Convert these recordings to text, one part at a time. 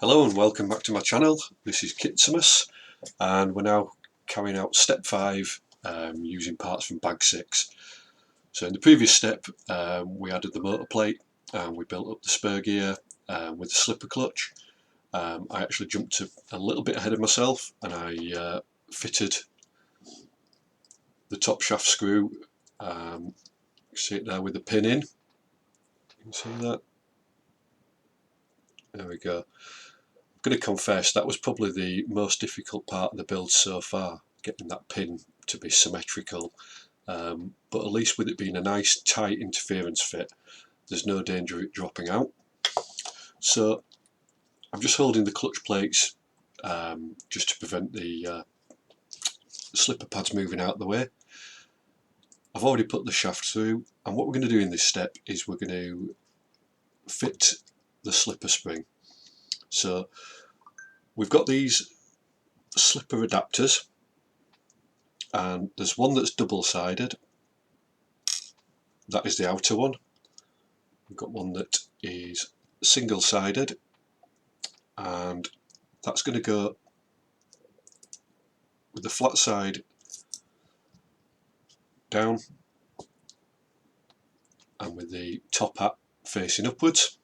Hello and welcome back to my channel. This is Kitsamus and we're now carrying out step 5 using parts from bag 6. So in the previous step we added the motor plate and we built up the spur gear with the slipper clutch. I actually jumped a little bit ahead of myself and I fitted the top shaft screw, you see it there with the pin in, you can see that, there we go. I'm going to confess that was probably the most difficult part of the build so far, getting that pin to be symmetrical, but at least with it being a nice tight interference fit there's no danger of it dropping out. So I'm just holding the clutch plates just to prevent the slipper pads moving out of the way. I've already put the shaft through, and what we're going to do in this step is we're going to fit the slipper spring. So we've got these slipper adapters, and there's one that's double-sided, that is the outer one. We've got one that is single-sided, and that's going to go with the flat side down and with the top hat facing upwards.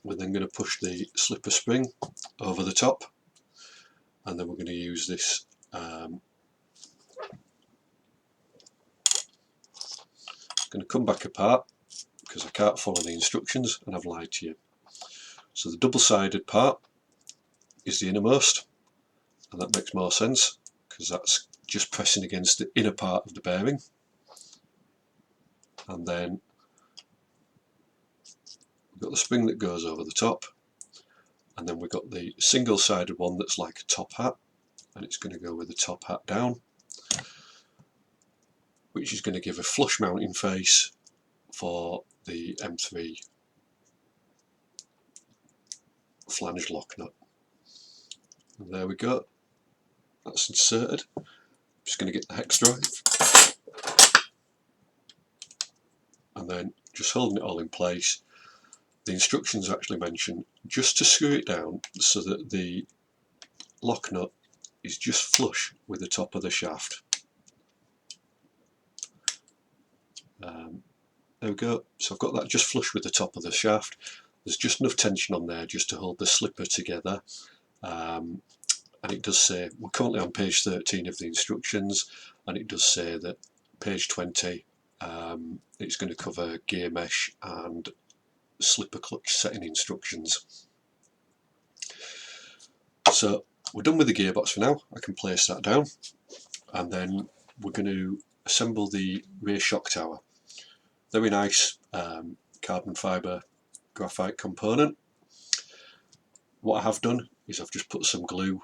We're then going to push the slipper spring over the top, and then we're going to use this going to come back apart because I can't follow the instructions and I've lied to you. So the double-sided part is the innermost, and that makes more sense because that's just pressing against the inner part of the bearing. And then we've got the spring that goes over the top, and then we've got the single-sided one that's like a top hat, and it's going to go with the top hat down, which is going to give a flush mounting face for the M3 flange lock nut. And there we go, that's inserted. I'm just going to get the hex drive and then just holding it all in place. The instructions actually mention just to screw it down so that the lock nut is just flush with the top of the shaft. There we go, so I've got that just flush with the top of the shaft. There's just enough tension on there just to hold the slipper together, and it does say, we're currently on page 13 of the instructions, and it does say that page 20 it's going to cover gear mesh and slipper clutch setting instructions. So we're done with the gearbox for now. I can place that down, and then we're going to assemble the rear shock tower. Very nice carbon fibre graphite component. What I have done is I've just put some glue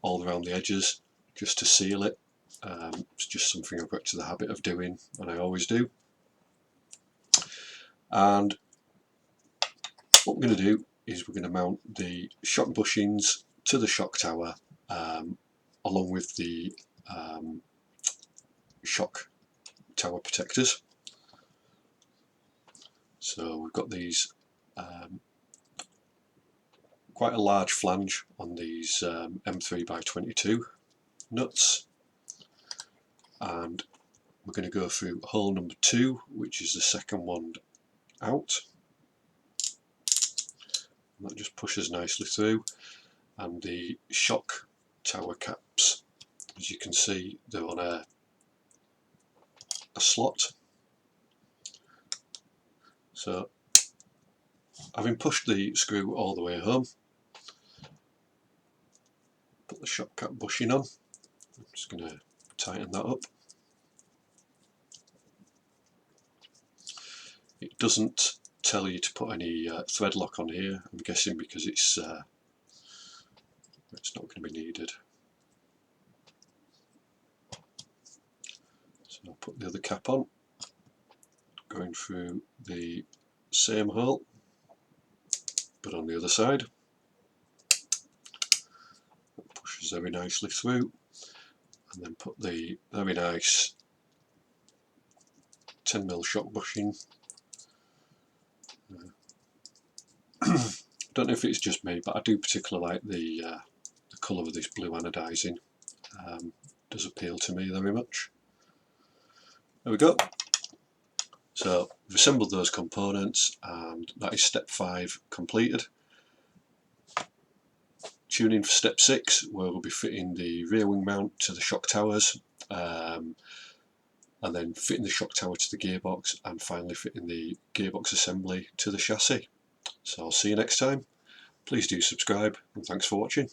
all around the edges just to seal it. It's just something I've got to the habit of doing, and I always do. And what we're going to do is we're going to mount the shock bushings to the shock tower along with the shock tower protectors. So we've got these quite a large flange on these M3x22 nuts, and we're going to go through hole number 2, which is the second one out, and that just pushes nicely through. And the shock tower caps, as you can see, they're on a slot. So having pushed the screw all the way home, put the shock cap bushing on. I'm just going to tighten that up. It doesn't tell you to put any thread lock on here, I'm guessing because it's not going to be needed. So I'll put the other cap on, going through the same hole but on the other side. It pushes very nicely through, and then put the very nice 10mm shock bushing I don't know if it's just me, but I do particularly like the colour of this blue anodising. Does appeal to me very much. There we go. So we've assembled those components, and that is step 5 completed. Tune in for step 6, where we'll be fitting the rear wing mount to the shock towers, and then fitting the shock tower to the gearbox, and finally fitting the gearbox assembly to the chassis. So I'll see you next time. Please do subscribe, and thanks for watching.